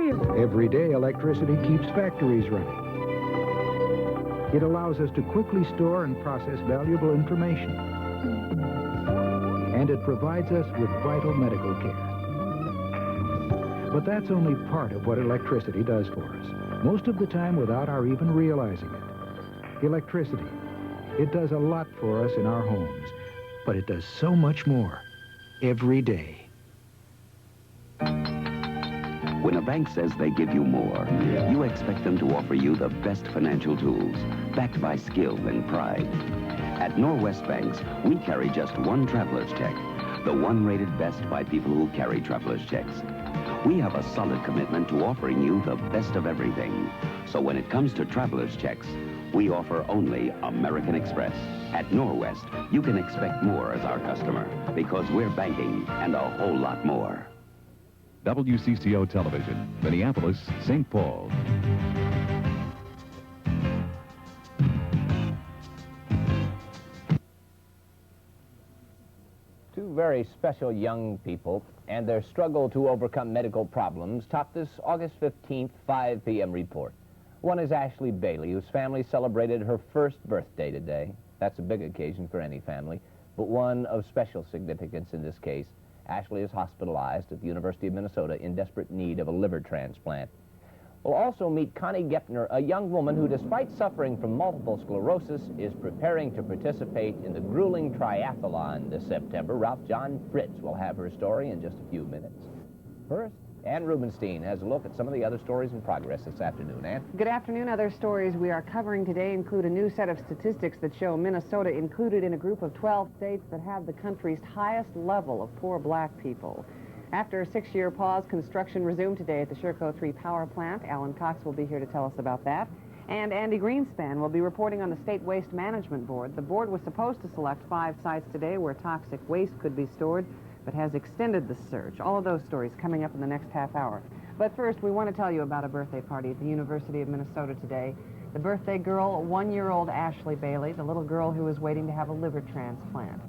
you? Every day, electricity keeps factories running. It allows us to quickly store and process valuable information. And it provides us with vital medical care. But that's only part of what electricity does for us, most of the time without our even realizing it. Electricity, it does a lot for us in our homes, but it does so much more every day. When a bank says they give you more, you expect them to offer you the best financial tools, backed by skill and pride. At Norwest Banks, we carry just one traveler's check, the one rated best by people who carry traveler's checks. We have a solid commitment to offering you the best of everything. So when it comes to traveler's checks, we offer only American Express. At Norwest, you can expect more as our customer, because we're banking and a whole lot more. WCCO Television, Minneapolis, St. Paul. Two very special young people and their struggle to overcome medical problems topped this August 15th, 5 p.m. report. One is Ashley Bailey, whose family celebrated her first birthday today. That's a big occasion for any family, but one of special significance in this case. Ashley is hospitalized at the University of Minnesota in desperate need of a liver transplant. We'll also meet Connie Gepner, a young woman who, despite suffering from multiple sclerosis, is preparing to participate in the grueling triathlon this September. Ralph John Fritz will have her story in just a few minutes. First, Ann Rubenstein has a look at some of the other stories in progress this afternoon. Ann? Good afternoon. Other stories we are covering today include a new set of statistics that show Minnesota included in a group of 12 states that have the country's highest level of poor black people. After a 6-year pause, construction resumed today at the Sherco 3 power plant. Alan Cox will be here to tell us about that. And Andy Greenspan will be reporting on the State Waste Management Board. The board was supposed to select 5 sites today where toxic waste could be stored, but has extended the search. All of those stories coming up in the next half hour. But first, we want to tell you about a birthday party at the University of Minnesota today. The birthday girl, 1-year-old Ashley Bailey, the little girl who is waiting to have a liver transplant.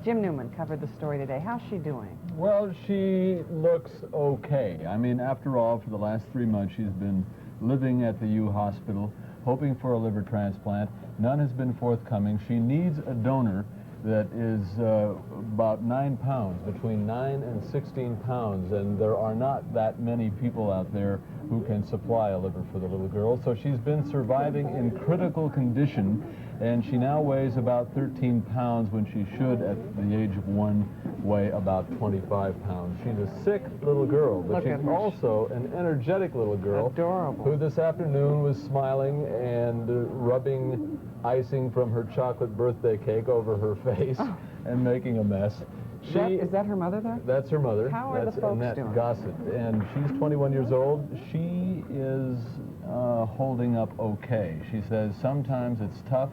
Jim Newman covered the story today. How's she doing? Well, she looks okay. I mean, after all, for the last 3 months, she's been living at the U Hospital, hoping for a liver transplant. None has been forthcoming. She needs a donor that is about 9 pounds, between 9 and 16 pounds, and there are not that many people out there who can supply a liver for the little girl. So she's been surviving in critical condition, and she now weighs about 13 pounds when she should, at the age of 1, weigh about 25 pounds. She's a sick little girl, but she's also an energetic little girl. Adorable. Who this afternoon was smiling and rubbing icing from her chocolate birthday cake over her face and making a mess. Is that her mother there? That's her mother. How are That's the folks Annette doing? Gossett, and she's 21 years old. She is holding up okay. She says sometimes it's tough.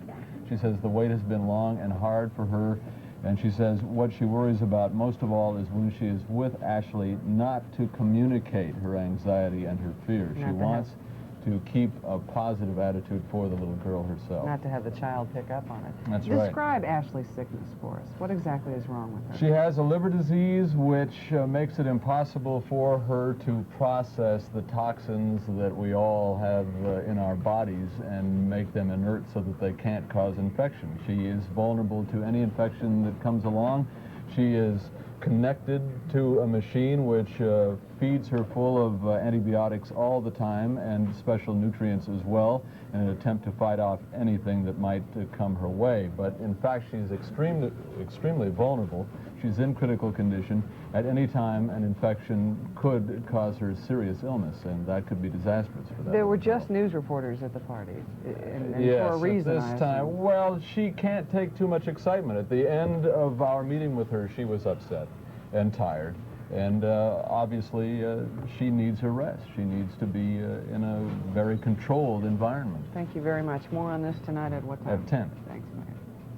She says the wait has been long and hard for her, and she says what she worries about most of all is when she is with Ashley, not to communicate her anxiety and her fear. She wants to keep a positive attitude for the little girl herself. Not to have the child pick up on it. That's right. Describe Ashley's sickness for us. What exactly is wrong with her? She has a liver disease which makes it impossible for her to process the toxins that we all have in our bodies and make them inert so that they can't cause infection. She is vulnerable to any infection that comes along. She is connected to a machine which feeds her full of antibiotics all the time and special nutrients as well in an attempt to fight off anything that might come her way. But in fact, she's extremely vulnerable. She's in critical condition. At any time, an infection could cause her serious illness, and that could be disastrous for that. There were just news reporters at the party, and yes, for a reason, at this time. Well, she can't take too much excitement. At the end of our meeting with her, she was upset and tired, and obviously she needs her rest. She needs to be in a very controlled environment. Thank you very much. More on this tonight at what time? At 10. Thanks, Mayor.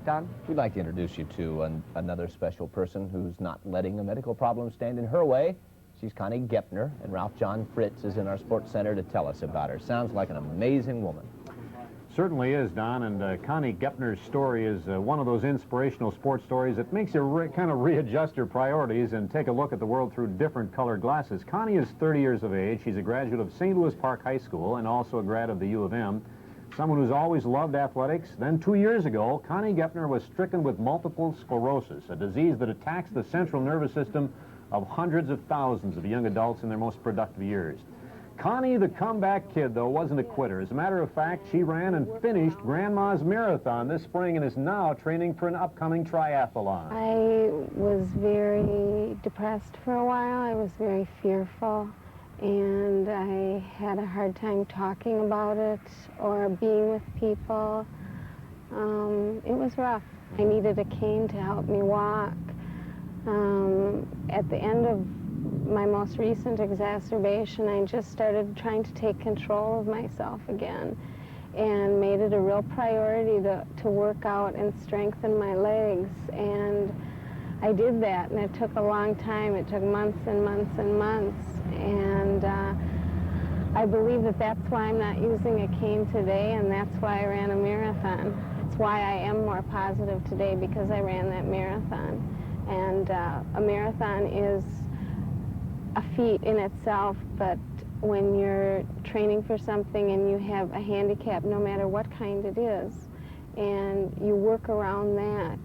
Don? We'd like to introduce you to another special person who's not letting a medical problem stand in her way. She's Connie Gepner, and Ralph John Fritz is in our sports center to tell us about her. Sounds like an amazing woman. certainly is, Don, and Connie Gepner's story is one of those inspirational sports stories that makes you kind of readjust your priorities and take a look at the world through different colored glasses. Connie is 30 years of age. She's a graduate of St. Louis Park High School and also a grad of the U of M. Someone who's always loved athletics. Then 2 years ago, Connie Gepner was stricken with multiple sclerosis, a disease that attacks the central nervous system of hundreds of thousands of young adults in their most productive years. Connie, the comeback kid, though, wasn't a quitter. As a matter of fact, she ran and finished Grandma's Marathon this spring and is now training for an upcoming triathlon. I was very depressed for a while. I was very fearful, and I had a hard time talking about it or being with people. It was rough. I needed a cane to help me walk. At the end of my most recent exacerbation, I just started trying to take control of myself again and made it a real priority to work out and strengthen my legs. And I did that, and it took a long time. It took months and months and months. And I believe that that's why I'm not using a cane today, and that's why I ran a marathon. It's why I am more positive today, because I ran that marathon. And a marathon is a feat in itself, but when you're training for something and you have a handicap, no matter what kind it is, and you work around that,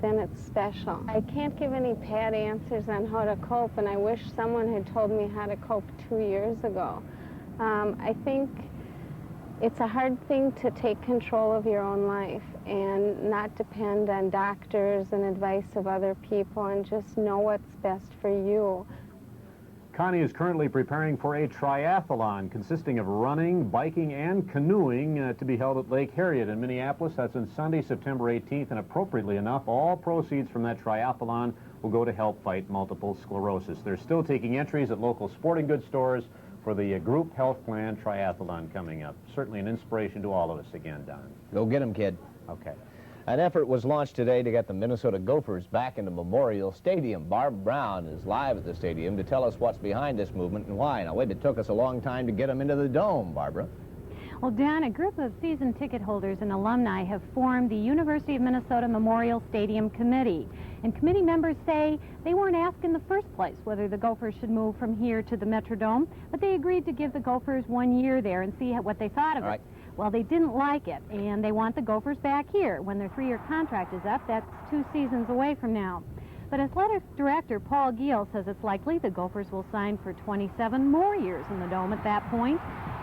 then it's special. I can't give any pat answers on how to cope, and I wish someone had told me how to cope 2 years ago. I think it's a hard thing to take control of your own life and not depend on doctors and advice of other people, and just know what's best for you. Connie is currently preparing for a triathlon consisting of running, biking, and canoeing to be held at Lake Harriet in Minneapolis. That's on Sunday, September 18th, and appropriately enough, all proceeds from that triathlon will go to help fight multiple sclerosis. They're still taking entries at local sporting goods stores for the group health plan triathlon coming up. Certainly an inspiration to all of us again, Don. Go get 'em, kid. Okay. An effort was launched today to get the Minnesota Gophers back into Memorial Stadium. Barb Brown is live at the stadium to tell us what's behind this movement and why. Now, wait, it took us a long time to get them into the dome, Barbara. Well, Dan, a group of season ticket holders and alumni have formed the University of Minnesota Memorial Stadium Committee. And committee members say they weren't asked in the first place whether the Gophers should move from here to the Metrodome, but they agreed to give the Gophers 1 year there and see what they thought of it. Well, they didn't like it, and they want the Gophers back here when their 3-year contract is up. That's 2 seasons away from now. But athletic director Paul Giel says it's likely the Gophers will sign for 27 more years in the Dome at that point.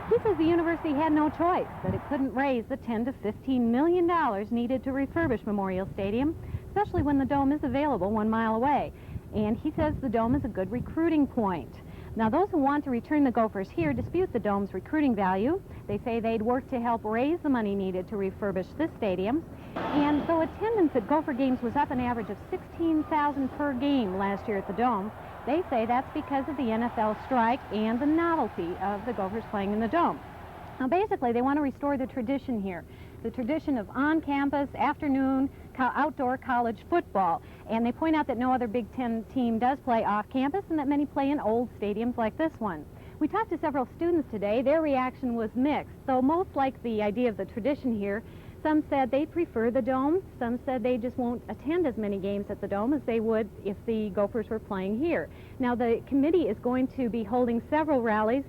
He says the university had no choice, that it couldn't raise the $10 to $15 million needed to refurbish Memorial Stadium, especially when the Dome is available 1 mile away. And he says the Dome is a good recruiting point. Now, those who want to return the Gophers here dispute the Dome's recruiting value. They say they'd work to help raise the money needed to refurbish this stadium. And though attendance at Gopher games was up an average of 16,000 per game last year at the Dome, they say that's because of the NFL strike and the novelty of the Gophers playing in the Dome. Now, basically, they want to restore the tradition here, the tradition of on-campus, afternoon, outdoor college football. And they point out that no other Big Ten team does play off-campus and that many play in old stadiums like this one. We talked to several students today. Their reaction was mixed. Though most like the idea of the tradition here, some said they prefer the Dome. Some said they just won't attend as many games at the Dome as they would if the Gophers were playing here. Now, the committee is going to be holding several rallies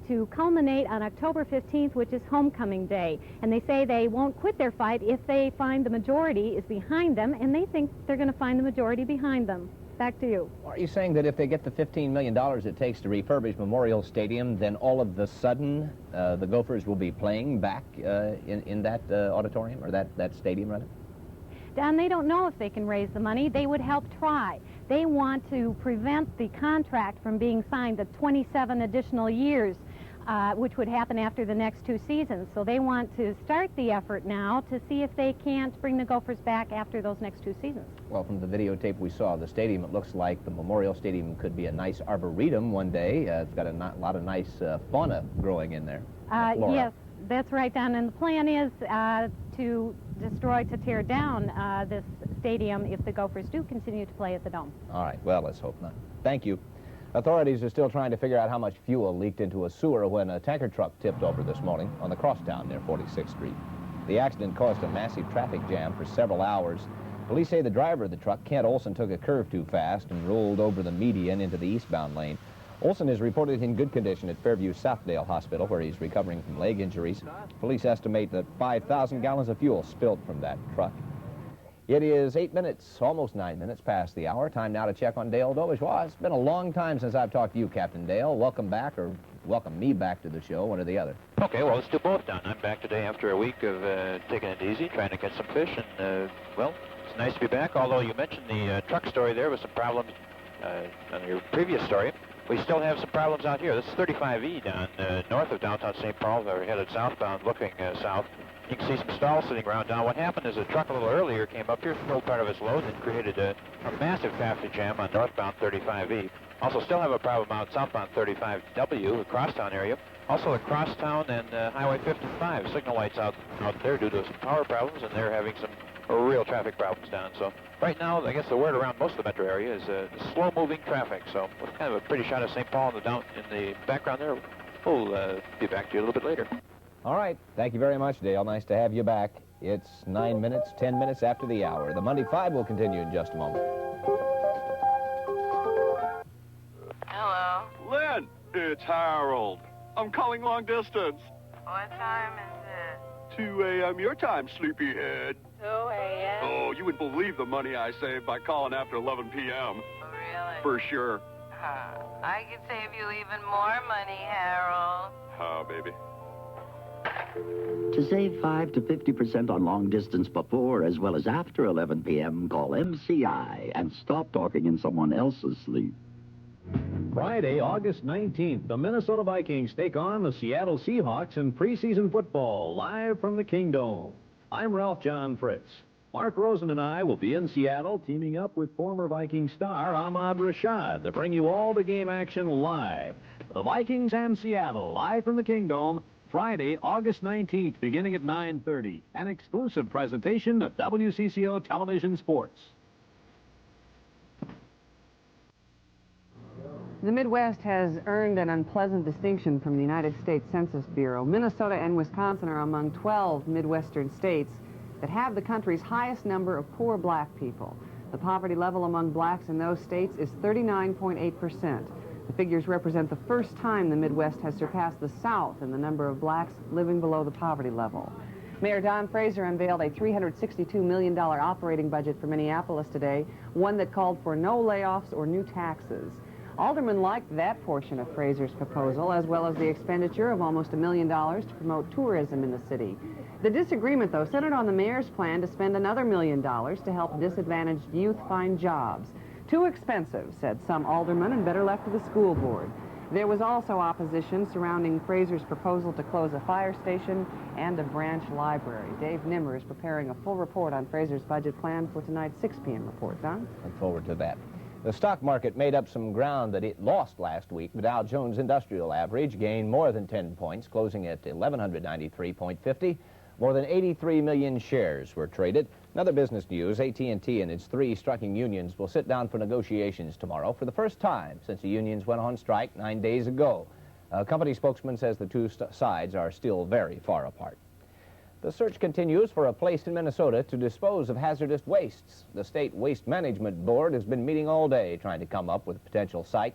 to culminate on October 15th, which is homecoming day. And they say they won't quit their fight if they find the majority is behind them, and they think they're going to find the majority behind them. Back to you. Are you saying that if they get the $15 million it takes to refurbish Memorial Stadium, then all of the sudden the Gophers will be playing back in that auditorium, or that stadium, rather? Don, they don't know if they can raise the money. They would help try. They want to prevent the contract from being signed, the 27 additional years, which would happen after the next 2 seasons. So they want to start the effort now to see if they can't bring the Gophers back after those next 2 seasons. Well, from the videotape we saw of the stadium, it looks like the Memorial Stadium could be a nice arboretum one day. It's got a lot of nice fauna growing in there. Yes, that's right, Don. And the plan is to tear down this stadium if the Gophers do continue to play at the Dome. All right, well, let's hope not. Thank you. Authorities are still trying to figure out how much fuel leaked into a sewer when a tanker truck tipped over this morning on the crosstown near 46th Street. The accident caused a massive traffic jam for several hours. Police say the driver of the truck, Kent Olson, took a curve too fast and rolled over the median into the eastbound lane. Olson is reported in good condition at Fairview Southdale Hospital, where he's recovering from leg injuries. Police estimate that 5,000 gallons of fuel spilled from that truck. It is 8 minutes, almost 9 minutes past the hour. Time now to check on Dale Dobish. Well, it's been a long time since I've talked to you, Captain Dale. Welcome back, or welcome me back to the show, one or the other. Okay, well, let's do both, Don. I'm back today after a week of taking it easy, trying to catch some fish, and, well, it's nice to be back, although you mentioned the truck story there with some problems on your previous story. We still have some problems out here. This is 35E down north of downtown St. Paul. They're headed southbound, looking south. You can see some stalls sitting around down. What happened is a truck a little earlier came up here, filled part of its load, and created a massive traffic jam on northbound 35E. Also still have a problem out southbound 35W, the crosstown area. Also, the crosstown and Highway 55 signal lights out there due to some power problems, and they're having some real traffic problems down. So right now, I guess the word around most of the metro area is slow-moving traffic. So with kind of a pretty shot of St. Paul in the background there, we'll be back to you a little bit later. All right. Thank you very much, Dale. Nice to have you back. It's 9 minutes, 10 minutes after the hour. The Monday 5 will continue in just a moment. Hello. Lynn, it's Harold. I'm calling long distance. What time is it? 2 a.m. your time, sleepyhead. 2 a.m.? Oh, you wouldn't believe the money I saved by calling after 11 p.m. Really? For sure. I could save you even more money, Harold. Baby. To save 5 to 50% on long distance before as well as after 11 p.m., call MCI and stop talking in someone else's sleep. Friday, August 19th, the Minnesota Vikings take on the Seattle Seahawks in preseason football, live from the Kingdome. I'm Ralph John Fritz. Mark Rosen and I will be in Seattle, teaming up with former Viking star Ahmad Rashad to bring you all the game action live. The Vikings and Seattle, live from the Kingdome, Friday, August 19th, beginning at 9:30. An exclusive presentation of WCCO Television Sports. The Midwest has earned an unpleasant distinction from the United States Census Bureau. Minnesota and Wisconsin are among 12 Midwestern states that have the country's highest number of poor black people. The poverty level among blacks in those states is 39.8%. The figures represent the first time the Midwest has surpassed the South in the number of blacks living below the poverty level. Mayor Don Fraser unveiled a $362 million operating budget for Minneapolis today, one that called for no layoffs or new taxes. Aldermen liked that portion of Fraser's proposal, as well as the expenditure of almost $1 million to promote tourism in the city. The disagreement, though, centered on the mayor's plan to spend another $1 million to help disadvantaged youth find jobs. Too expensive, said some aldermen, and better left to the school board. There was also opposition surrounding Fraser's proposal to close a fire station and a branch library. Dave Nimmer is preparing a full report on Fraser's budget plan for tonight's 6 p.m. report. Don? Look forward to that. The stock market made up some ground that it lost last week. The Dow Jones Industrial Average gained more than 10 points, closing at 1,193.50. More than 83 million shares were traded. Another business news, AT&T and its 3 striking unions will sit down for negotiations tomorrow for the first time since the unions went on strike 9 days ago. A company spokesman says the two sides are still very far apart. The search continues for a place in Minnesota to dispose of hazardous wastes. The State Waste Management Board has been meeting all day trying to come up with a potential site.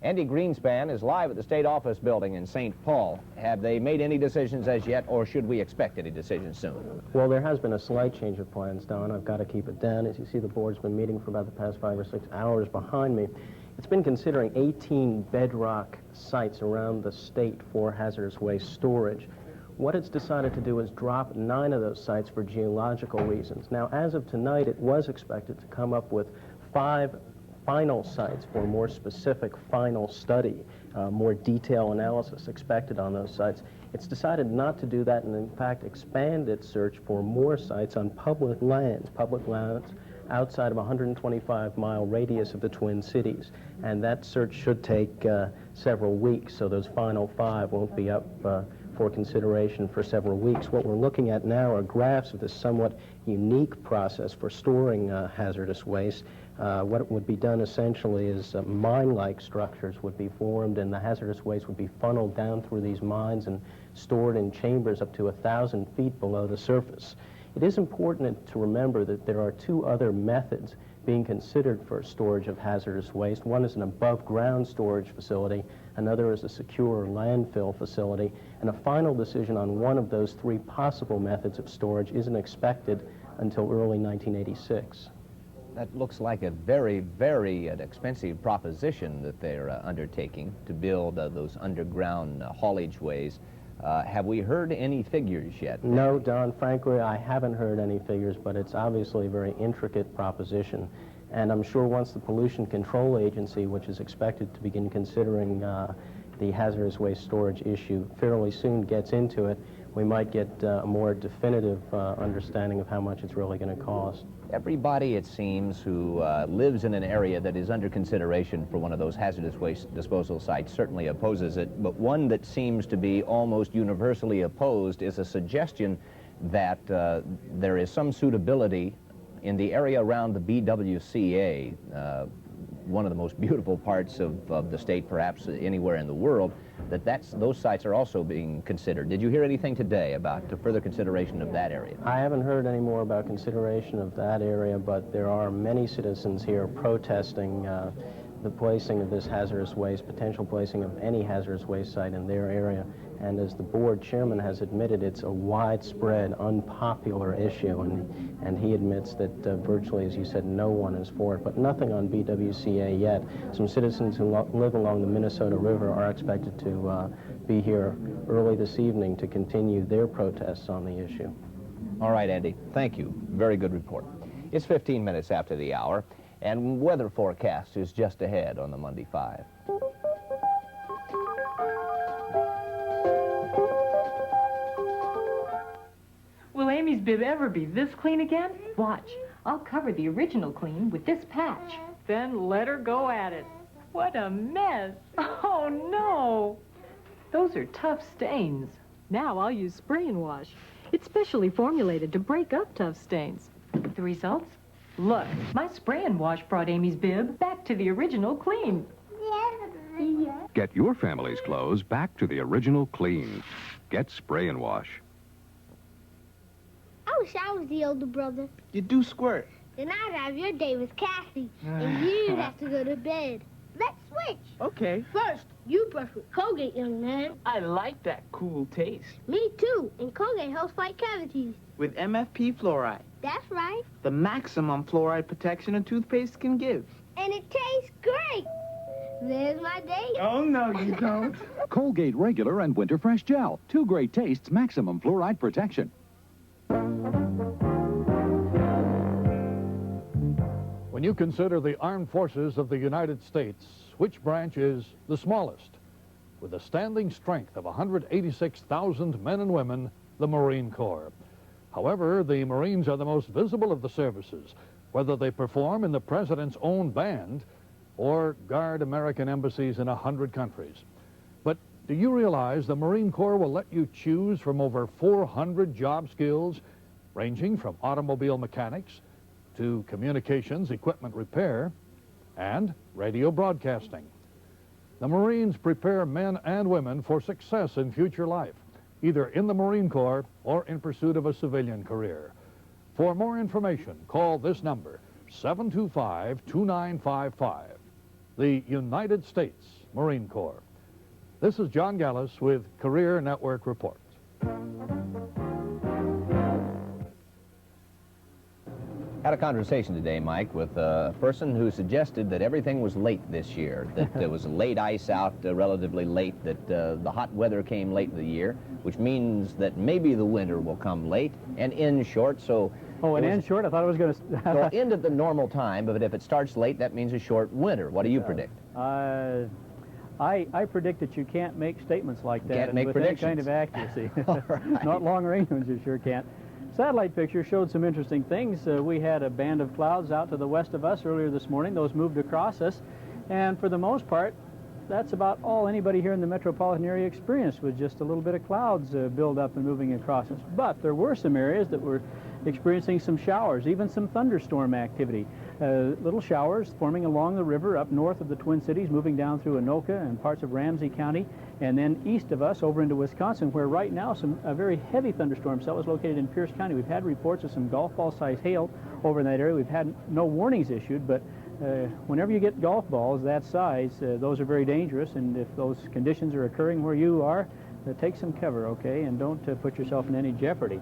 Andy Greenspan is live at the state office building in St. Paul. Have they made any decisions as yet, or should we expect any decisions soon? Well, there has been a slight change of plans, Don. I've got to keep it down. As you see, the board's been meeting for about the past 5 or 6 hours behind me. It's been considering 18 bedrock sites around the state for hazardous waste storage. What it's decided to do is drop 9 of those sites for geological reasons. Now, as of tonight, it was expected to come up with 5 final sites for more specific final study, more detailed analysis expected on those sites. It's decided not to do that and, in fact, expand its search for more sites on public lands outside of a 125-mile radius of the Twin Cities. And that search should take several weeks, so those final 5 won't be up for consideration for several weeks. What we're looking at now are graphs of this somewhat unique process for storing hazardous waste. What would be done essentially is mine-like structures would be formed, and the hazardous waste would be funneled down through these mines and stored in chambers up to 1,000 feet below the surface. It is important to remember that there are two other methods being considered for storage of hazardous waste. One is an above-ground storage facility, another is a secure landfill facility, and a final decision on one of those three possible methods of storage isn't expected until early 1986. That looks like a very, very expensive proposition that they're undertaking to build those underground haulage ways. Have we heard any figures yet? No, Don, frankly, I haven't heard any figures, but it's obviously a very intricate proposition. And I'm sure once the Pollution Control Agency, which is expected to begin considering the hazardous waste storage issue fairly soon, gets into it, we might get a more definitive understanding of how much it's really going to cost. Everybody, it seems, who lives in an area that is under consideration for one of those hazardous waste disposal sites certainly opposes it, but one that seems to be almost universally opposed is a suggestion that there is some suitability in the area around the BWCA, one of the most beautiful parts of the state, perhaps anywhere in the world, those sites are also being considered. Did you hear anything today about the further consideration of that area? I haven't heard any more about consideration of that area, but there are many citizens here protesting the placing of this hazardous waste, potential placing of any hazardous waste site in their area. And as the board chairman has admitted, it's a widespread, unpopular issue, and he admits that virtually, as you said, no one is for it, but nothing on BWCA yet. Some citizens who live along the Minnesota River are expected to be here early this evening to continue their protests on the issue. All right, Andy, thank you. Very good report. It's 15 minutes after the hour, and weather forecast is just ahead on the Monday 5. Will Amy's bib ever be this clean again? Watch. I'll cover the original clean with this patch. Then let her go at it. What a mess. Oh, no. Those are tough stains. Now I'll use spray and wash. It's specially formulated to break up tough stains. The results? Look, my spray and wash brought Amy's bib back to the original clean. Get your family's clothes back to the original clean. Get spray and wash. I wish I was the older brother. You do squirt. Then I'd have your day with Kathy, and you'd have to go to bed. Let's switch. Okay. First, you brush with Colgate, young man. I like that cool taste. Me too, and Colgate helps fight cavities. With MFP fluoride. That's right. The maximum fluoride protection a toothpaste can give. And it tastes great. There's my date. Oh, no, you don't. Colgate Regular and Winter Fresh Gel. Two great tastes, maximum fluoride protection. When you consider the armed forces of the United States, which branch is the smallest? With a standing strength of 186,000 men and women, the Marine Corps. However, the Marines are the most visible of the services, whether they perform in the President's own band or guard American embassies in 100 countries. But do you realize the Marine Corps will let you choose from over 400 job skills, ranging from automobile mechanics to communications equipment repair and radio broadcasting? The Marines prepare men and women for success in future life, either in the Marine Corps or in pursuit of a civilian career. For more information, call this number, 725-2955, the United States Marine Corps. This is John Gallus with Career Network Report. Had a conversation today, Mike, with a person who suggested that everything was late this year, that there was late ice out relatively late, that the hot weather came late in the year, which means that maybe the winter will come late and end short, so... Oh, and end short? I thought it was going to... So end at the normal time, but if it starts late, that means a short winter. What do you predict? I predict that you can't make statements like that Can't make with predictions. any kind of accuracy. Right. Not long-range ones, you sure can't. Satellite picture showed some interesting things. We had a band of clouds out to the west of us earlier this morning. Those moved across us, and for the most part, that's about all anybody here in the metropolitan area experienced, was just a little bit of clouds build up and moving across us. But there were some areas that were experiencing some showers, even some thunderstorm activity. Little showers forming along the river up north of the Twin Cities, moving down through Anoka and parts of Ramsey County, and then east of us over into Wisconsin, where right now a very heavy thunderstorm cell is located in Pierce County. We've had reports of some golf ball size hail over in that area. We've had no warnings issued, but whenever you get golf balls that size, those are very dangerous, and if those conditions are occurring where you are, take some cover, okay, and don't put yourself in any jeopardy.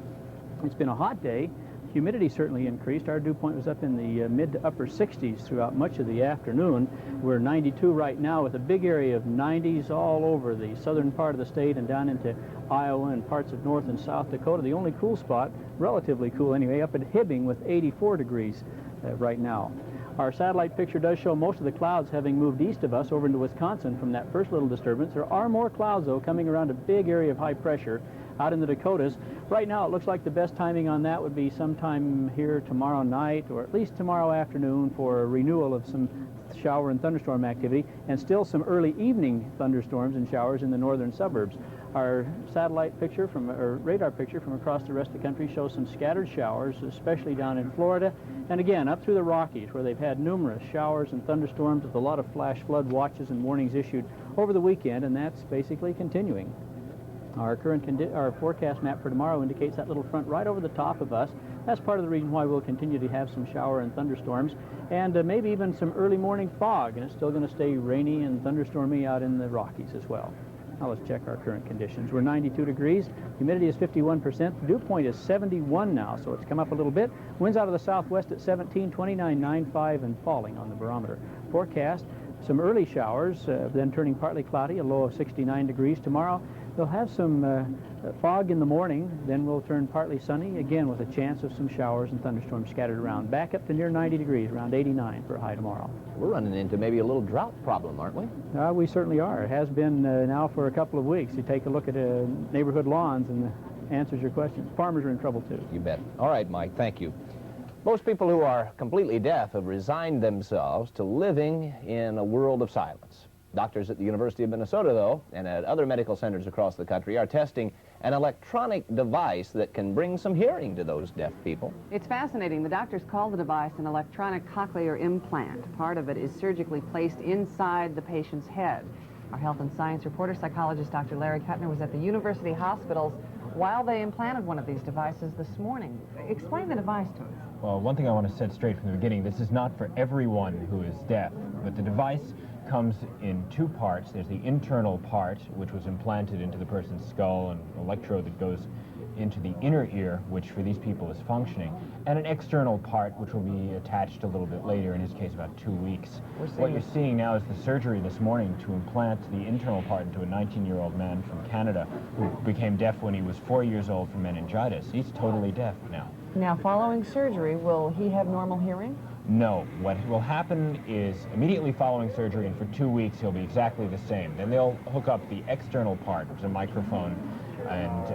It's been a hot day. Humidity certainly increased. Our dew point was up in the mid to upper 60s throughout much of the afternoon. We're 92 right now with a big area of 90s all over the southern part of the state and down into Iowa and parts of North and South Dakota. The only cool spot, relatively cool anyway, up at Hibbing with 84 degrees right now. Our satellite picture does show most of the clouds having moved east of us over into Wisconsin from that first little disturbance. There are more clouds, though, coming around a big area of high pressure out in the Dakotas. Right now, it looks like the best timing on that would be sometime here tomorrow night, or at least tomorrow afternoon, for a renewal of some shower and thunderstorm activity, and still some early evening thunderstorms and showers in the northern suburbs. Our satellite picture or radar picture from across the rest of the country shows some scattered showers, especially down in Florida, and again up through the Rockies, where they've had numerous showers and thunderstorms with a lot of flash flood watches and warnings issued over the weekend, and that's basically continuing. Our forecast map for tomorrow indicates that little front right over the top of us. That's part of the reason why we'll continue to have some shower and thunderstorms, and maybe even some early morning fog, and it's still going to stay rainy and thunderstormy out in the Rockies as well. Now let's check our current conditions. We're 92 degrees. Humidity is 51%. Dew point is 71 now, so it's come up a little bit. Winds out of the southwest at 17, 29.95, and falling on the barometer. Forecast, some early showers, then turning partly cloudy, a low of 69 degrees. Tomorrow, they'll have some fog in the morning, then we'll turn partly sunny, again with a chance of some showers and thunderstorms scattered around. Back up to near 90 degrees, around 89 for a high tomorrow. We're running into maybe a little drought problem, aren't we? We certainly are. It has been now for a couple of weeks. You take a look at neighborhood lawns and answers your question. Farmers are in trouble too. You bet. All right, Mike, thank you. Most people who are completely deaf have resigned themselves to living in a world of silence. Doctors at the University of Minnesota, though, and at other medical centers across the country are testing an electronic device that can bring some hearing to those deaf people. It's fascinating. The doctors call the device an electronic cochlear implant. Part of it is surgically placed inside the patient's head. Our health and science reporter, psychologist Dr. Larry Kuttner, was at the university hospitals while they implanted one of these devices this morning. Explain the device to us. Well, one thing I want to set straight from the beginning, this is not for everyone who is deaf, but the device comes in two parts. There's the internal part, which was implanted into the person's skull, and an electrode that goes into the inner ear, which for these people is functioning, and an external part, which will be attached a little bit later, in his case about 2 weeks. What you're seeing now is the surgery this morning to implant the internal part into a 19-year-old man from Canada who became deaf when he was 4 years old from meningitis. He's totally deaf now. Now, following surgery, will he have normal hearing? No. What will happen is immediately following surgery, and for 2 weeks, he'll be exactly the same. Then they'll hook up the external part, which is a microphone and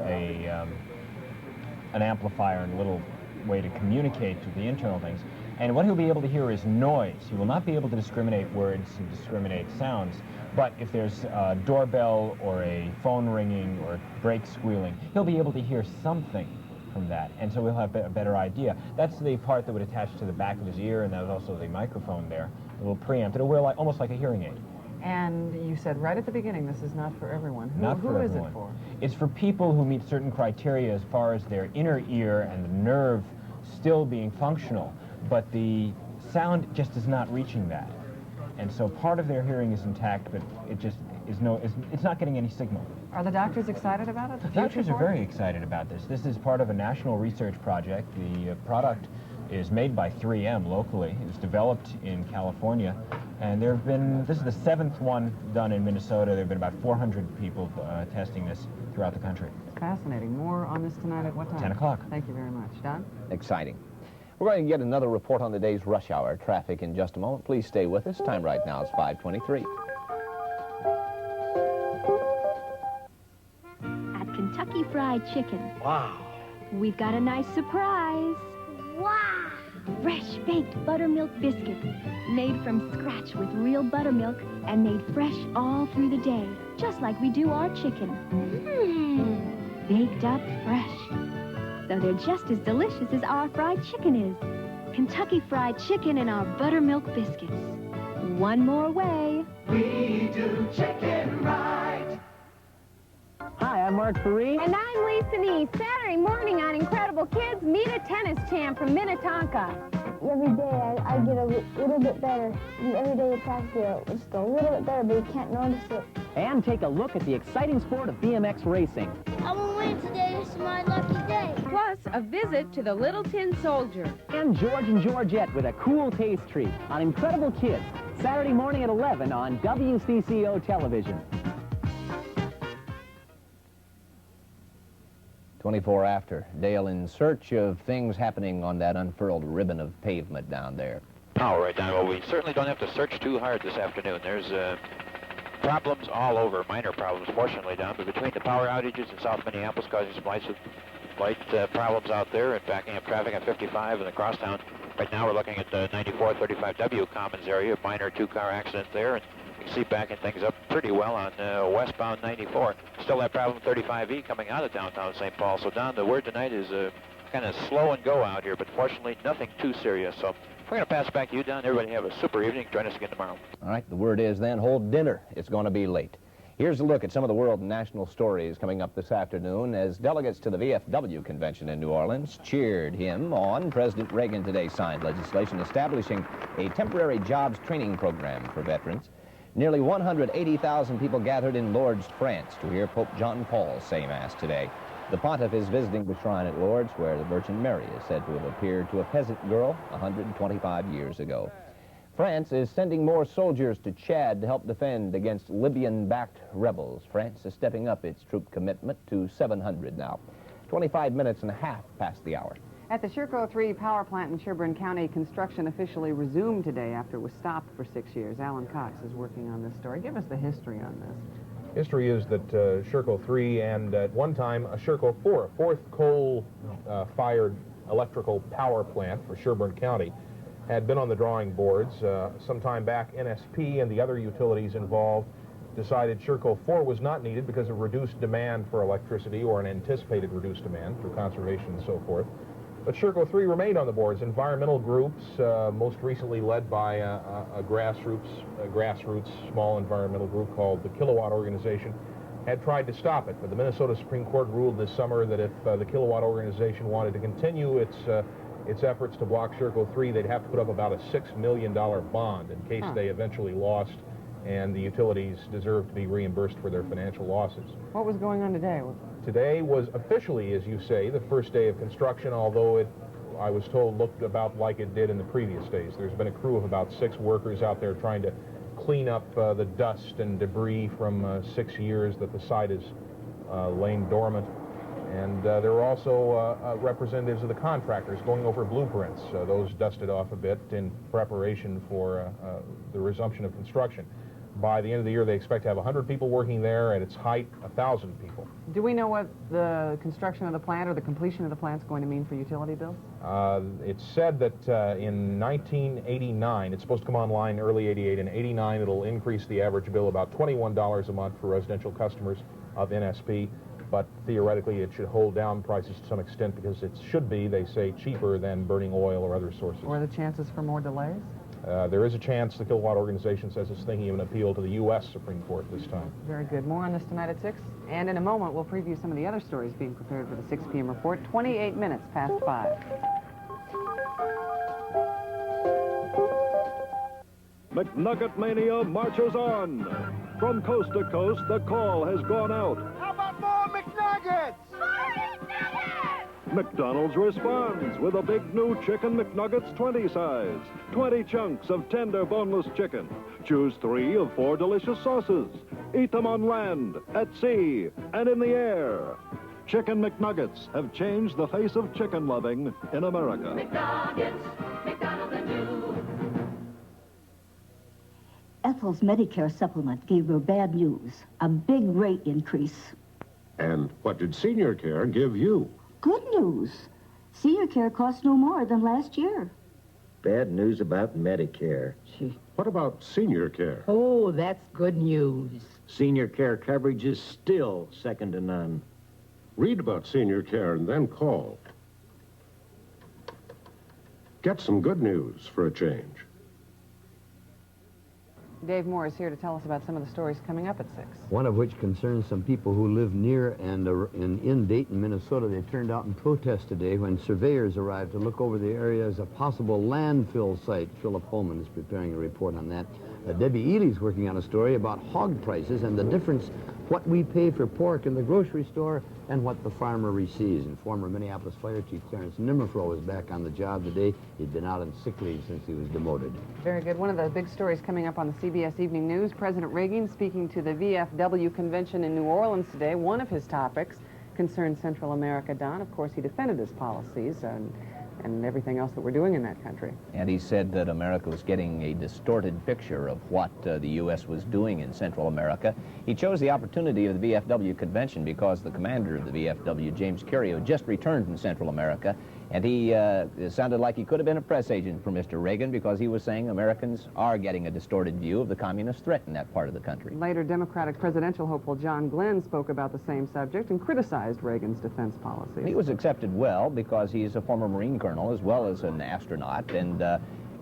an amplifier and a little way to communicate to the internal things. And what he'll be able to hear is noise. He will not be able to discriminate words and discriminate sounds, but if there's a doorbell or a phone ringing or brakes squealing, he'll be able to hear something from that, and so we'll have a better idea. That's the part that would attach to the back of his ear, and that was also the microphone there, a little preamp. It'll wear almost like a hearing aid. And you said right at the beginning, this is not for everyone. Who is it for? It's for people who meet certain criteria as far as their inner ear and the nerve still being functional, but the sound just is not reaching that. And so part of their hearing is intact, but it just it's not getting any signal. Are the doctors excited about it? The doctors are very excited about this. This is part of a national research project. The product is made by 3M locally. It's developed in California, and this is the 7th one done in Minnesota. There have been about 400 people testing this throughout the country. Fascinating. More on this tonight at what time? 10 o'clock. Thank you very much. Don? Exciting. We're going to get another report on the day's rush hour traffic in just a moment. Please stay with us. Time right now is 5:23. At Kentucky Fried Chicken. Wow. We've got a nice surprise. Wow! Fresh baked buttermilk biscuits, made from scratch with real buttermilk and made fresh all through the day, just like we do our chicken. Baked up fresh. So they're just as delicious as our fried chicken is. Kentucky Fried Chicken and our buttermilk biscuits. One more way. We do chicken right. Hi, I'm Mark Faree. And I'm Lisa Nee. Saturday morning on Incredible Kids, meet a tennis champ from Minnetonka. Every day I get a little bit better. And every day you practice it, just a little bit better, but you can't notice it. And take a look at the exciting sport of BMX racing. I'm gonna win today. This is my lucky day. Plus, a visit to the Little Tin Soldier. And George and Georgette with a cool taste treat on Incredible Kids, Saturday morning at 11 on WCCO television. 24 after. Dale, in search of things happening on that unfurled ribbon of pavement down there. Oh, right down. Well, we certainly don't have to search too hard this afternoon. There's problems all over, minor problems, fortunately, down. But between the power outages in South Minneapolis causing some light problems out there and backing up traffic on 55 and the crosstown. Right now we're looking at the 94, 35W Commons area, a minor two-car accident there. And you can see backing things up pretty well on westbound 94. Still that problem 35E coming out of downtown St. Paul. So, Don, the word tonight is kind of slow and go out here, but fortunately nothing too serious. So we're going to pass back to you, Don. Everybody have a super evening. Join us again tomorrow. All right, the word is then hold dinner. It's going to be late. Here's a look at some of the world and national stories coming up this afternoon as delegates to the VFW convention in New Orleans cheered him on. President Reagan today signed legislation establishing a temporary jobs training program for veterans. Nearly 180,000 people gathered in Lourdes, France to hear Pope John Paul say Mass today. The pontiff is visiting the shrine at Lourdes where the Virgin Mary is said to have appeared to a peasant girl 125 years ago. France is sending more soldiers to Chad to help defend against Libyan-backed rebels. France is stepping up its troop commitment to 700 now. 25 minutes and a half past the hour. At the Sherco 3 power plant in Sherburne County, construction officially resumed today after it was stopped for 6 years. Alan Cox is working on this story. Give us the history on this. History is that Sherco 3 and at one time a Sherco 4, a fourth coal-fired electrical power plant for Sherburne County, had been on the drawing boards. Some time back, NSP and the other utilities involved decided Sherco 4 was not needed because of reduced demand for electricity or an anticipated reduced demand through conservation and so forth. But Sherco 3 remained on the boards. Environmental groups, most recently led by a grassroots small environmental group called the Kilowatt Organization, had tried to stop it. But the Minnesota Supreme Court ruled this summer that if the Kilowatt Organization wanted to continue its efforts to block Sherco 3, they'd have to put up about a $6 million bond in case they eventually lost, and the utilities deserved to be reimbursed for their financial losses. What was going on today? Today was officially, as you say, the first day of construction, although it, I was told, looked about like it did in the previous days. There's been a crew of about 6 workers out there trying to clean up the dust and debris from 6 years that the site has lain dormant. And there were also representatives of the contractors going over blueprints. Those dusted off a bit in preparation for the resumption of construction. By the end of the year, they expect to have 100 people working there. At its height, 1,000 people. Do we know what the construction of the plant or the completion of the plant is going to mean for utility bills? It's said that in 1989, it's supposed to come online early 88. In 89, it'll increase the average bill about $21 a month for residential customers of NSP. But theoretically, it should hold down prices to some extent because it should be, they say, cheaper than burning oil or other sources. Or the chances for more delays? There is a chance. The Kilowatt Organization says it's thinking of an appeal to the U.S. Supreme Court this time. Very good. More on this tonight at 6. And in a moment, we'll preview some of the other stories being prepared for the 6 p.m. report. 28 minutes past 5. McNugget Mania marches on. From coast to coast, the call has gone out. How about more McNuggets? McDonald's responds with a big new Chicken McNuggets 20 size. 20 chunks of tender, boneless chicken. Choose 3 of 4 delicious sauces. Eat them on land, at sea, and in the air. Chicken McNuggets have changed the face of chicken loving in America. McNuggets, McDonald's and you. Ethel's Medicare supplement gave her bad news, a big rate increase. And what did Senior Care give you? Good news. Senior Care costs no more than last year. Bad news about Medicare. What about senior care? Oh, that's good news. Senior care coverage is still second to none. Read about senior care and then call. Get some good news for a change. Dave Moore is here to tell us about some of the stories coming up at 6. One of which concerns some people who live near and in Dayton, Minnesota. They turned out in protest today when surveyors arrived to look over the area as a possible landfill site. Philip Holman is preparing a report on that. Debbie Ely's working on a story about hog prices and the difference what we pay for pork in the grocery store and what the farmer receives. And former Minneapolis Fire Chief Clarence Nimmerfro is back on the job today. He'd been out on sick leave since he was demoted. Very good. One of the big stories coming up on the CBS Evening News, President Reagan speaking to the VFW convention in New Orleans today. One of his topics concerned Central America, Don. Of course, he defended his policies and everything else that we're doing in that country. And he said that America was getting a distorted picture of what the U.S. was doing in Central America. He chose the opportunity of the VFW convention because the commander of the VFW, James Curio, just returned from Central America, and he it sounded like he could have been a press agent for Mr. Reagan because he was saying Americans are getting a distorted view of the communist threat in that part of the country. Later, Democratic presidential hopeful John Glenn spoke about the same subject and criticized Reagan's defense policies. He was accepted well because he's a former Marine colonel as well as an astronaut, and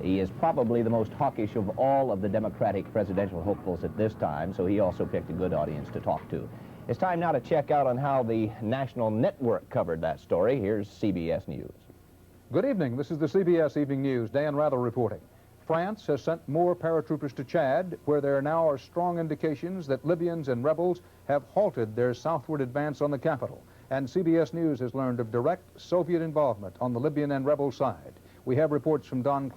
he is probably the most hawkish of all of the Democratic presidential hopefuls at this time, so he also picked a good audience to talk to. It's time now to check out on how the national network covered that story. Here's CBS News. Good evening. This is the CBS Evening News. Dan Rather reporting. France has sent more paratroopers to Chad, where there now are strong indications that Libyans and rebels have halted their southward advance on the capital. And CBS News has learned of direct Soviet involvement on the Libyan and rebel side. We have reports from Don